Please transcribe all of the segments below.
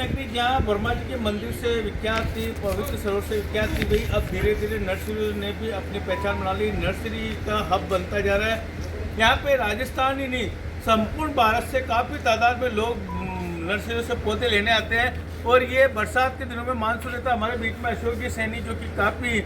नगरी जहाँ वर्मा जी के मंदिर से विख्यात थी, पवित्र सरोवर से विख्यात थी, वही अब धीरे धीरे नर्सरी ने भी अपनी पहचान बना ली। नर्सरी का हब बनता जा रहा है। यहाँ पे राजस्थान ही नहीं, संपूर्ण भारत से काफ़ी तादाद में लोग नर्सरियों से पौधे लेने आते हैं। और ये बरसात के दिनों में मानसून रहता है। हमारे बीच में अशोक जी सैनी जो कि काफ़ी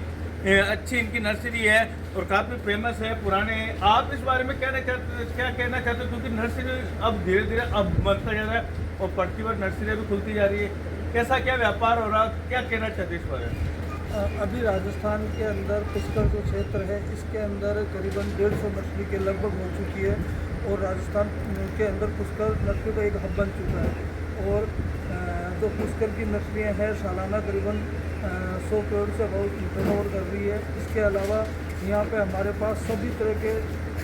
अच्छी इनकी नर्सरी है और काफ़ी फेमस है, पुराने हैं। आप इस बारे में क्या कहना चाहते हो, क्योंकि नर्सरी अब धीरे धीरे अब बनता जा रहा है और प्रतिवर्ष नर्सरियाँ भी खुलती जा रही है, कैसा क्या व्यापार हो रहा है, क्या कहना चाहते हैं इस बारे में? अभी राजस्थान के अंदर पुष्कर जो क्षेत्र है इसके अंदर करीबन 150 नर्सरी के लगभग हो चुकी है और राजस्थान के अंदर पुष्कर नर्सरी का एक हब बन चुका है। और जो पुष्कर की नर्सरियाँ हैं सालाना करीबन 100 करोड़ से बहुत टर्नओवर कर रही है। इसके अलावा यहाँ पे हमारे पास सभी तरह के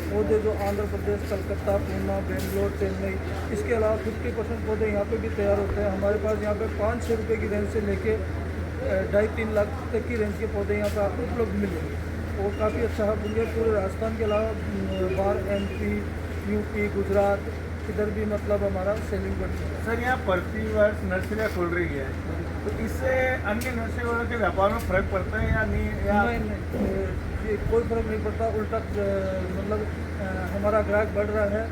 पौधे जो आंध्र प्रदेश, कलकत्ता, पूना, बेंगलोर, चेन्नई, इसके अलावा 50% पौधे यहाँ पे भी तैयार होते हैं। हमारे पास यहाँ पे 500 रुपये की रेंज से लेके 2.5-3 लाख तक की रेंज के पौधे यहाँ पे आपको उपलब्ध मिलेंगे और काफ़ी अच्छा हब बन गया। पूरे राजस्थान के अलावा बाहर MP, UP, गुजरात इधर भी मतलब हमारा सेलिंग बढ़ती है। सर, यहाँ प्रतिवर्ष नर्सरियाँ खुल रही है, तो इससे अन्य नर्सरी वालों के व्यापार में फर्क पड़ता है या नहीं? नहीं, ये कोई फर्क नहीं पड़ता। उल्टा मतलब हमारा ग्राहक बढ़ रहा है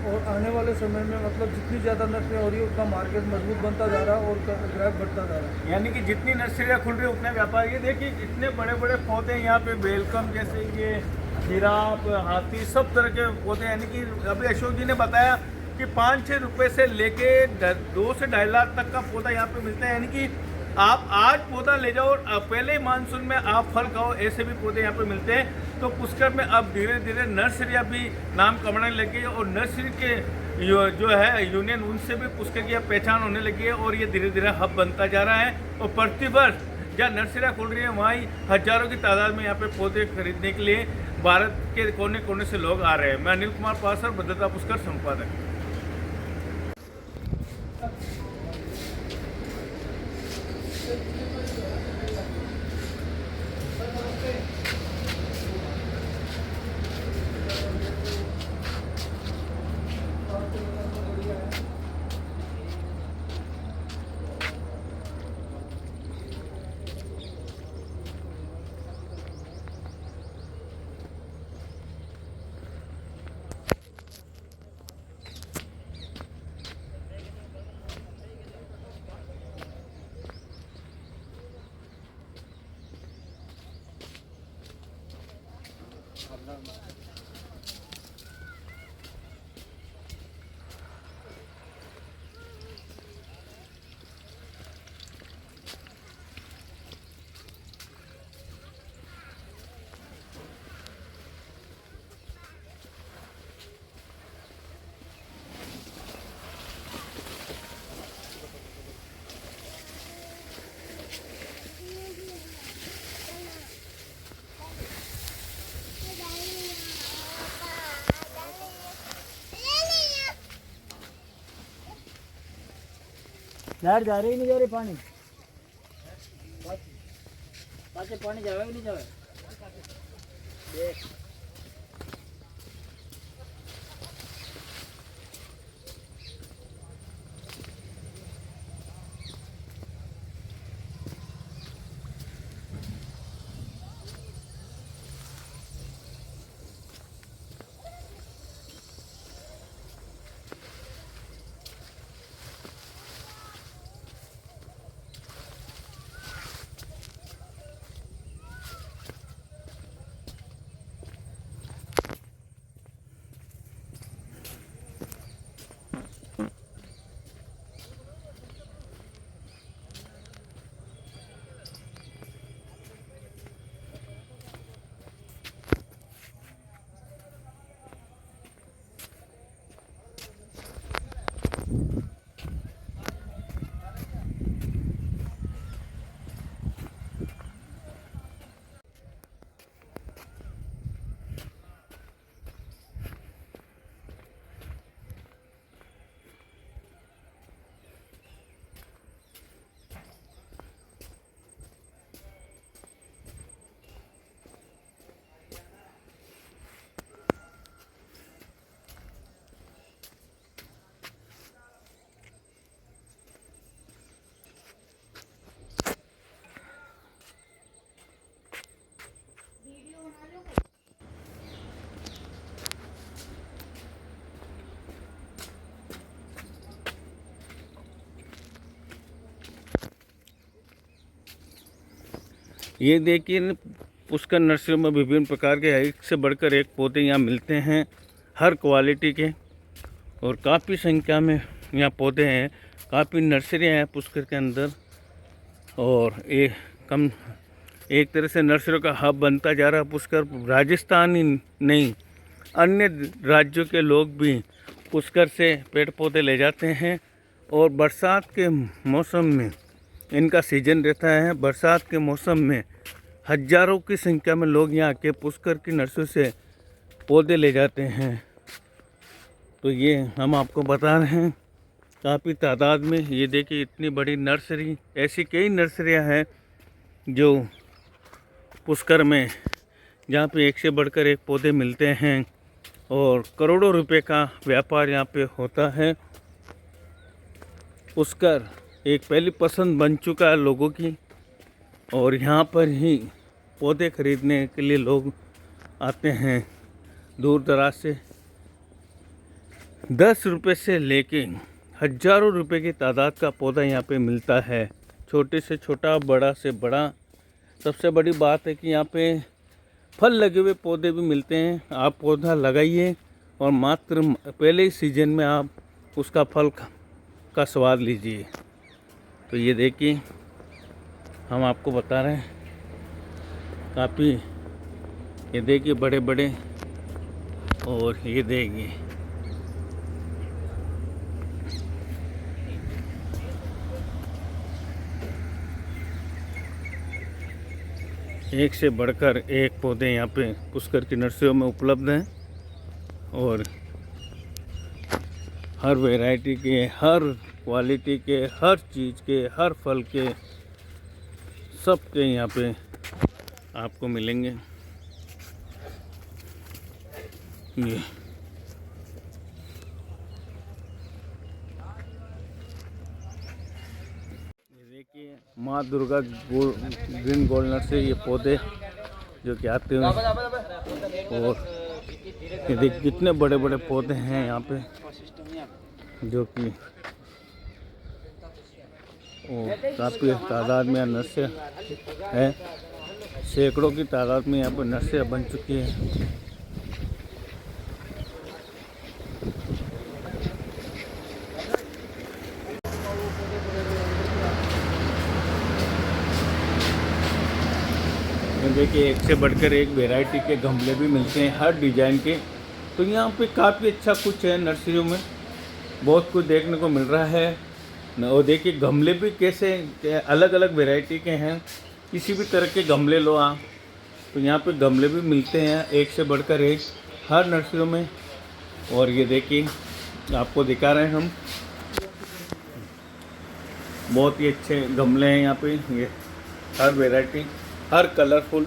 और आने वाले समय में मतलब जितनी ज़्यादा नर्सरियाँ हो रही है उतना मार्केट मजबूत बनता जा रहा है और ग्राहक बढ़ता जा रहा है। यानी कि जितनी नर्सरियाँ खुल रही है उतने व्यापार। ये देखिए इतने बड़े बड़े पौधे यहाँ पे, वेलकम जैसे ये जिराफ, हाथी, सब तरह के पौधे। यानी कि अभी अशोक जी ने बताया कि 5-6 रुपये से लेके 2 से 2.5 लाख तक का पौधा यहाँ पे मिलता है। यानी कि आप आज पौधा ले जाओ और पहले ही मानसून में आप फल खाओ, ऐसे भी पौधे यहाँ पे मिलते हैं। तो पुष्कर में अब धीरे धीरे नर्सरियाँ भी नाम कमाने लगी है और नर्सरी के जो है यूनियन, उनसे भी पुष्कर की अब पहचान होने लगी है और ये धीरे धीरे हब बनता जा रहा है। और प्रतिवर्ष जहाँ नर्सरियाँ खुल रही है वहाँ ही हजारों की तादाद में यहाँ पे पौधे खरीदने के लिए भारत के कोने कोने से लोग आ रहे हैं। मैं अनिल कुमार पासर, भद्रता पुष्कर संपादक। यार जा रही नहीं जा रही पानी पाचे पानी जावे नहीं जावे देख ये देखिए पुष्कर नर्सरी में विभिन्न प्रकार के एक से बढ़कर एक पौधे यहाँ मिलते हैं, हर क्वालिटी के, और काफ़ी संख्या में यहाँ पौधे हैं। काफ़ी नर्सरियाँ हैं पुष्कर के अंदर, और एक तरह से नर्सरियों का हब बनता जा रहा है पुष्कर। राजस्थान ही नहीं, अन्य राज्यों के लोग भी पुष्कर से पेड़ पौधे ले जाते हैं। और बरसात के मौसम में इनका सीजन रहता है। बरसात के मौसम में हजारों की संख्या में लोग यहाँ आके पुष्कर की नर्सरी से पौधे ले जाते हैं। तो ये हम आपको बता रहे हैं काफ़ी तादाद में। ये देखिए इतनी बड़ी नर्सरी, ऐसी कई नर्सरियाँ हैं जो पुष्कर में, जहाँ पे एक से बढ़कर एक पौधे मिलते हैं और करोड़ों रुपए का व्यापार यहाँ पे होता है। पुष्कर एक पहली पसंद बन चुका है लोगों की, और यहाँ पर ही पौधे खरीदने के लिए लोग आते हैं दूर दराज से। 10 रुपये से लेके हजारों रुपए की तादाद का पौधा यहाँ पे मिलता है, छोटे से छोटा, बड़ा से बड़ा। सबसे बड़ी बात है कि यहाँ पे फल लगे हुए पौधे भी मिलते हैं। आप पौधा लगाइए और मात्र पहले ही सीजन में आप उसका फल का स्वाद लीजिए। तो ये देखिए हम आपको बता रहे हैं काफ़ी, ये देखिए बड़े बड़े, और ये देखिए एक से बढ़कर एक पौधे यहाँ पे पुष्कर की नर्सरियों में उपलब्ध हैं, और हर वैरायटी के, हर क्वालिटी के, हर चीज़ के, हर फल के, सब के यहाँ पे आपको मिलेंगे। ये देखिए माँ दुर्गा ग्रीन गोल्ड नर्सरी, ये पौधे जो कि आते हैं, और ये देखिए कितने बड़े बड़े पौधे हैं यहाँ पे, जो कि काफ़ी तादाद में नर्सरी है। सैकड़ों की तादाद में यहाँ पर नर्सरियाँ बन चुकी है। देखिए एक से बढ़कर एक वैरायटी के गमले भी मिलते हैं, हर डिजाइन के। तो यहाँ पे काफ़ी अच्छा कुछ है नर्सरियों में, बहुत कुछ देखने को मिल रहा है। और देखिए गमले भी कैसे अलग अलग वैरायटी के हैं, किसी भी तरह के गमले लो आप, तो यहाँ पे गमले भी मिलते हैं एक से बढ़कर एक हर नर्सरियों में। और ये देखिए आपको दिखा रहे हैं हम, बहुत ही अच्छे गमले हैं यहाँ पे, ये हर वैरायटी, हर कलरफुल।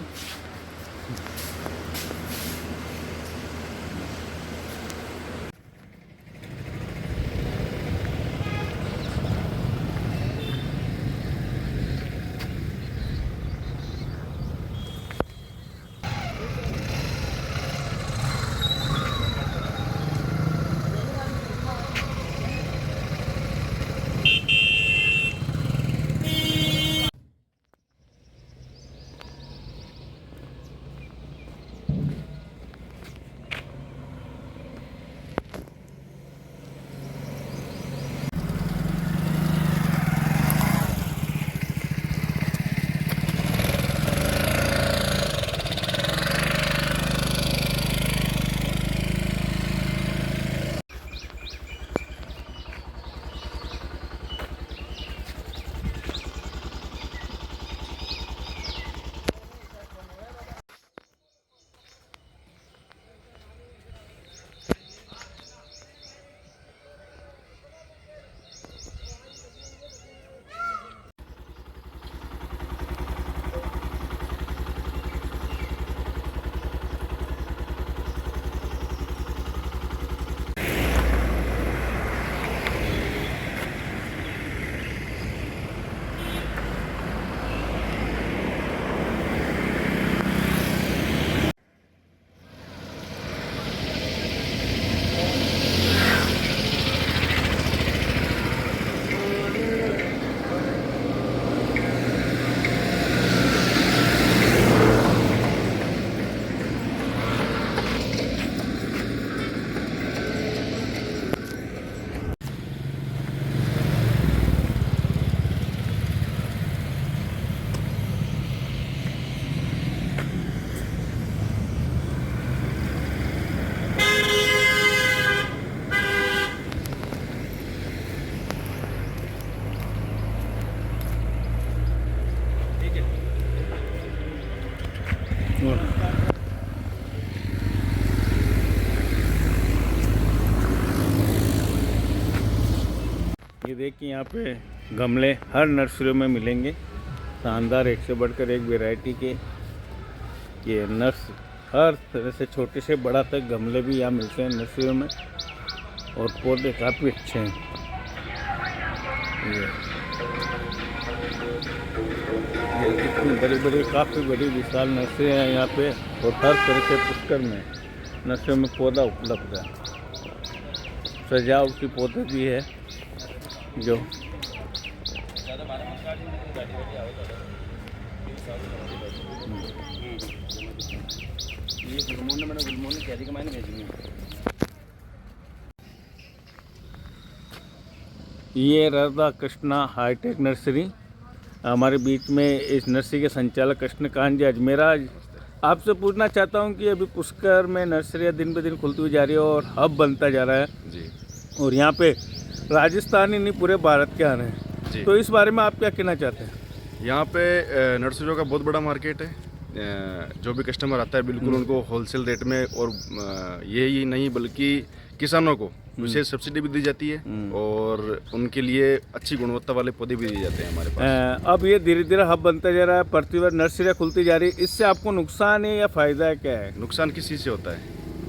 ये देखिए यहाँ पे गमले हर नर्सरियों में मिलेंगे, शानदार, एक से बढ़कर एक वैरायटी के ये हर तरह से छोटे से बड़ा तक गमले भी यहाँ मिलते हैं नर्सरियों में, और पौधे काफ़ी अच्छे हैं। ये कितनी बड़ी बड़ी, काफ़ी बड़ी विशाल नर्सरी है यहाँ पे, और हर तरह के पुष्कर में नर्सरी में पौधा उपलब्ध है। सजावटी पौधे भी है जो ये राधा कृष्णा हाईटेक नर्सरी हमारे बीच में, इस नर्सरी के संचालक कृष्णकांत जी अजमेरा। आपसे पूछना चाहता हूँ कि अभी पुष्कर में नर्सरियाँ दिन ब दिन खुलती हुई जा रही है और हब बनता जा रहा है जी, और यहाँ पे राजस्थान ही नहीं पूरे भारत के आ रहे हैं जी। तो इस बारे में आप क्या कहना चाहते हैं? यहाँ पे नर्सरियों का बहुत बड़ा मार्केट है। जो भी कस्टमर आता है बिल्कुल उनको होलसेल रेट में, और यही नहीं बल्कि किसानों को विशेष सब्सिडी भी दी जाती है, और उनके लिए अच्छी गुणवत्ता वाले पौधे भी दिए जाते हैं हमारे पास। अब ये धीरे धीरे हब बनता जा रहा है, प्रतिवर्ष नर्सरियाँ खुलती जा रही है, इससे आपको नुकसान है या फ़ायदा है, क्या है? नुकसान किस चीज़ से होता है?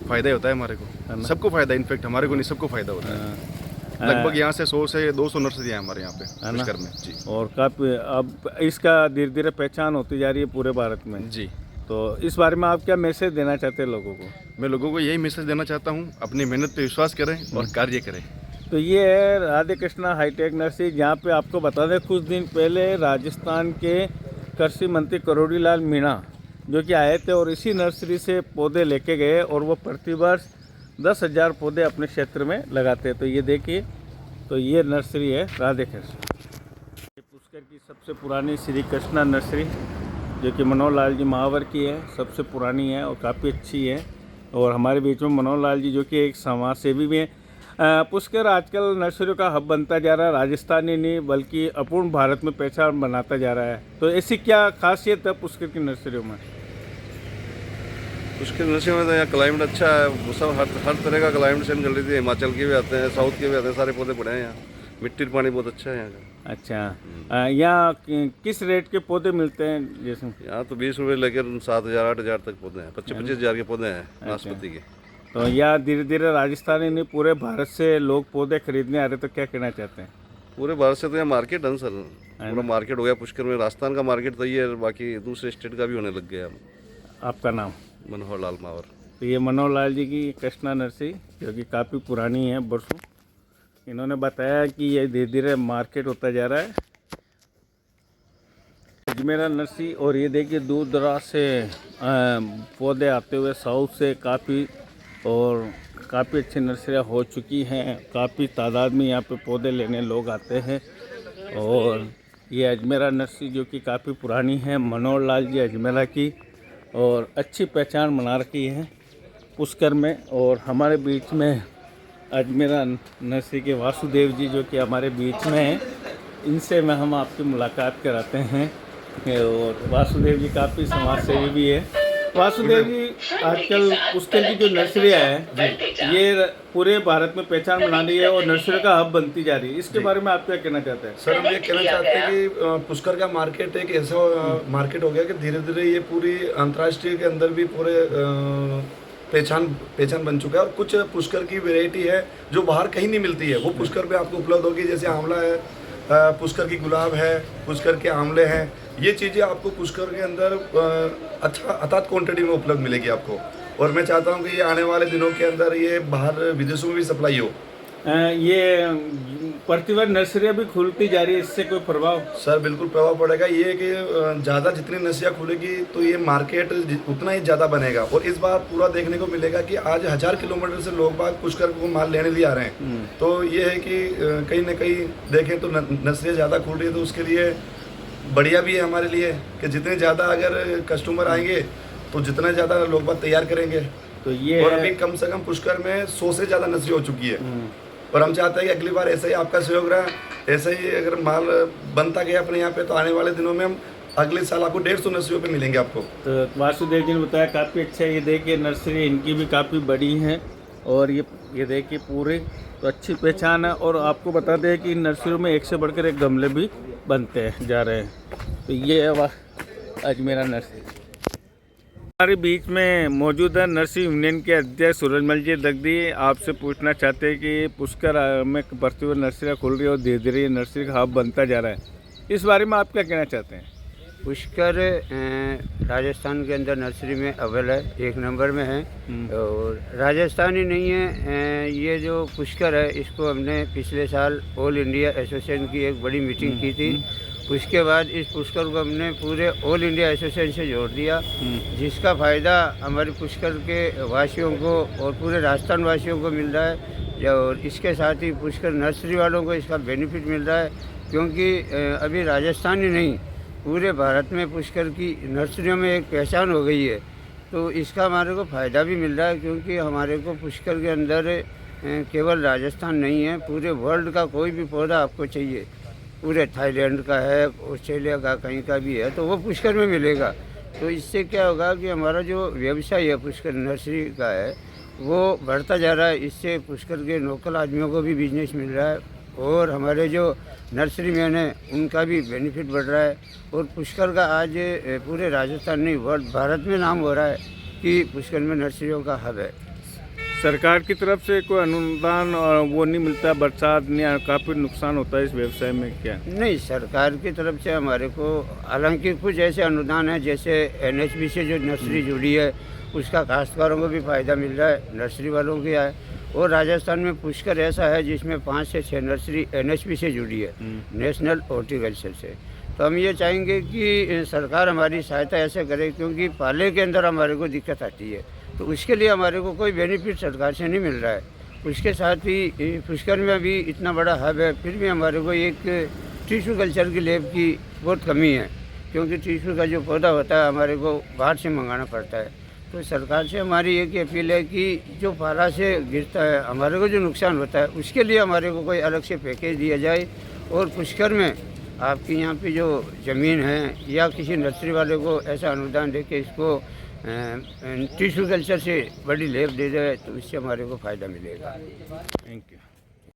फ़ायदा ही होता है हमारे को, सबको फ़ायदा, इनफैक्ट हमारे को नहीं, सबको फ़ायदा होता है। लगभग यहाँ से 100 से 200 नर्सरियाँ हैं हमारे यहाँ पे पुष्कर में जी। और काफ़ी अब इसका धीरे धीरे पहचान होती जा रही है पूरे भारत में जी। तो इस बारे में आप क्या मैसेज देना चाहते हैं लोगों को? मैं लोगों को यही मैसेज देना चाहता हूँ, अपनी मेहनत पे विश्वास करें और कार्य करें। तो ये है राधे कृष्णा हाईटेक नर्सरी, जहाँ पे आपको बता दें कुछ दिन पहले राजस्थान के कृषि मंत्री करोड़ी लाल मीणा जो कि आए थे और इसी नर्सरी से पौधे लेके गए, और वो प्रतिवर्ष 10,000 पौधे अपने क्षेत्र में लगाते हैं। तो ये देखिए, तो ये नर्सरी है राधे कृष्ण। ये पुष्कर की सबसे पुरानी श्री कृष्णा नर्सरी जो कि मनोहर लाल जी महावर की है, सबसे पुरानी है और काफ़ी अच्छी है। और हमारे बीच में मनोहर लाल जी जो कि एक समाज सेवी भी हैं। पुष्कर आजकल नर्सरियों का हब बनता जा रहा है, राजस्थान ही नहीं बल्कि अपूर्ण भारत में पहचान बनाता जा रहा है। तो ऐसी क्या खासियत है पुष्कर की नर्सरियों में? पुष्कर नर्सरी में तो यहाँ क्लाइमेट अच्छा है, वो सब हर तरह का क्लाइमेट सेंड कर लेती है। हिमाचल के भी आते हैं, साउथ के भी आते हैं, सारे पौधे पड़े हैं यहाँ। मिट्टी पानी बहुत अच्छा है यहाँ का। अच्छा, यहाँ किस रेट के पौधे मिलते हैं? जैसे यहाँ तो 20 रुपये लेकर 7,000 8,000 तक पौधे हैं, 25,000 के पौधे हैं नाशपाती के। तो यहाँ धीरे धीरे राजस्थान ही नहीं पूरे भारत से लोग पौधे खरीदने आ रहे, तो क्या कहना चाहते हैं? पूरे भारत से तो यहाँ मार्केट है सर, पूरा मार्केट हो गया पुष्कर में। राजस्थान का मार्केट तो ये है, बाकी दूसरे स्टेट का भी होने लग गया। आपका नाम? मनोहर लाल मावर। तो ये मनोहर लाल जी की कृष्णा नर्सरी जो कि काफ़ी पुरानी है बरसों, इन्होंने बताया कि ये धीरे धीरे मार्केट होता जा रहा है अजमेरा नर्सरी। और ये देखिए दूर दराज से पौधे आते हुए साउथ से काफ़ी, और काफ़ी अच्छी नर्सरियाँ हो चुकी हैं, काफ़ी तादाद में यहाँ पे पौधे लेने लोग आते हैं। और ये अजमेरा नर्सरी जो कि काफ़ी पुरानी है, मनोहर लाल जी अजमेरा की, और अच्छी पहचान बना रखी है पुष्कर में। और हमारे बीच में अजमेरा नर्सरी के वासुदेव जी जो कि हमारे बीच में हैं, इनसे में हम आपकी मुलाकात कराते हैं। और वासुदेव जी काफ़ी समाज सेवी भी है। वासुदेव जी, आजकल पुष्कर की जो नर्सरियाँ हैं ये पूरे भारत में पहचान बना रही है और नर्सरी का हब बनती जा रही है, इसके बारे में आप क्या कहना चाहते हैं? सर, हम ये कहना चाहते हैं कि पुष्कर का मार्केट एक ऐसा मार्केट हो गया कि धीरे धीरे ये पूरी अंतर्राष्ट्रीय के अंदर भी पूरे पहचान बन चुका है। और कुछ पुष्कर की वैरायटी है जो बाहर कहीं नहीं मिलती है, वो पुष्कर पे आपको उपलब्ध होगी। जैसे आंवला है, पुष्कर की गुलाब है, पुष्कर के आंवले हैं, ये चीज़ें आपको पुष्कर के अंदर अच्छा अथात क्वांटिटी में उपलब्ध मिलेगी आपको। और मैं चाहता हूँ कि ये आने वाले दिनों के अंदर ये बाहर विदेशों में भी सप्लाई हो। ये प्रतिवर्ष नर्सरियाँ भी खुलती जा रही है, इससे कोई प्रभाव? सर बिल्कुल प्रभाव पड़ेगा। ये है कि ज़्यादा जितनी नर्सरियाँ खुलेगी तो ये मार्केट उतना ही ज़्यादा बनेगा। और इस बार पूरा देखने को मिलेगा कि आज 1000 किलोमीटर से लोग बाग पुष्कर को माल लेने लिए आ रहे हैं। तो ये है कि कहीं ना कहीं देखें तो नर्सरियाँ ज़्यादा खुल रही है, तो उसके लिए बढ़िया भी है हमारे लिए कि जितने ज़्यादा अगर कस्टमर आएंगे तो जितना ज़्यादा लोग बाग तैयार करेंगे। तो ये और अभी कम से कम पुष्कर में 100 से ज़्यादा नर्सरी हो चुकी है। और हम चाहते हैं कि अगली बार ऐसा ही आपका सहयोग रहा, ऐसा ही अगर माल बनता गया अपने यहाँ पे, तो आने वाले दिनों में हम अगले साल आपको 150 नर्सरियों पे मिलेंगे आपको। तो वासुदेव जी ने बताया काफ़ी अच्छा है। ये देखिए नर्सरी इनकी भी काफ़ी बड़ी है और ये देखिए पूरे तो अच्छी पहचान है। और आपको बता दें कि इन नर्सरियों में एक से बढ़कर एक गमले भी बनते हैं जा रहे हैं। तो ये है अजमेरा नर्सरी। हमारे बीच में मौजूद है नर्सरी यूनियन के अध्यक्ष सूरजमल जी दगदी। आपसे पूछना चाहते हैं कि पुष्कर में बढ़ती हुई नर्सरियाँ खुल रही है और धीरे धीरे ये नर्सरी का हब बनता जा रहा है, इस बारे में आप क्या कहना चाहते हैं? पुष्कर राजस्थान के अंदर नर्सरी में अव्वल है, 1 नंबर में है। और राजस्थान ही नहीं है, ये जो पुष्कर है इसको हमने पिछले साल ऑल इंडिया एसोसिएशन की एक बड़ी मीटिंग की थी। उसके बाद इस पुष्कर को हमने पूरे ऑल इंडिया एसोसिएशन से जोड़ दिया, जिसका फ़ायदा हमारे पुष्कर के वासियों को और पूरे राजस्थान वासियों को मिल रहा है। और इसके साथ ही पुष्कर नर्सरी वालों को इसका बेनिफिट मिल रहा है, क्योंकि अभी राजस्थान ही नहीं पूरे भारत में पुष्कर की नर्सरियों में एक पहचान हो गई है। तो इसका हमारे को फ़ायदा भी मिल रहा है, क्योंकि हमारे को पुष्कर के अंदर केवल राजस्थान नहीं है, पूरे वर्ल्ड का कोई भी पौधा आपको चाहिए, पूरे थाईलैंड का है, ऑस्ट्रेलिया का कहीं का भी है, तो वो पुष्कर में मिलेगा। तो इससे क्या होगा कि हमारा जो व्यवसाय है पुष्कर नर्सरी का है वो बढ़ता जा रहा है। इससे पुष्कर के लोकल आदमियों को भी बिजनेस मिल रहा है और हमारे जो नर्सरी मैन है उनका भी बेनिफिट बढ़ रहा है। और पुष्कर का आज पूरे राजस्थान नहीं वर्ल्ड भारत में नाम हो रहा है कि पुष्कर में नर्सरियों का हब है। सरकार की तरफ से कोई अनुदान और वो नहीं मिलता, बरसात नहीं, काफ़ी नुकसान होता है इस व्यवसाय में क्या? नहीं, सरकार की तरफ से हमारे को हालांकि कुछ ऐसे अनुदान है, जैसे NHB से जो नर्सरी जुड़ी है उसका काश्तकारों को भी फ़ायदा मिल रहा है, नर्सरी वालों के है। और राजस्थान में पुष्कर ऐसा है जिसमें 5 से 6 नर्सरी NHB से जुड़ी है, नेशनल हॉर्टिकल्चर से। तो हम ये चाहेंगे कि सरकार हमारी सहायता ऐसे करे, क्योंकि पाले के अंदर हमारे को दिक्कत आती है, तो उसके लिए हमारे को कोई बेनिफिट सरकार से नहीं मिल रहा है। उसके साथ ही पुष्कर में भी इतना बड़ा हब है, फिर भी हमारे को एक टिश्यू कल्चर की लैब की बहुत कमी है, क्योंकि टिश्यू का जो पौधा होता है हमारे को बाहर से मंगाना पड़ता है। तो सरकार से हमारी एक अपील है कि जो पाला से गिरता है हमारे को जो नुकसान होता है उसके लिए हमारे को कोई अलग से पैकेज दिया जाए। और पुष्कर में आपकी यहाँ पे जो ज़मीन है या किसी नर्सरी वाले को ऐसा अनुदान दे के इसको टिश्यू कल्चर से बड़ी लैब दे जाए, तो इससे हमारे को फ़ायदा मिलेगा। Thank you.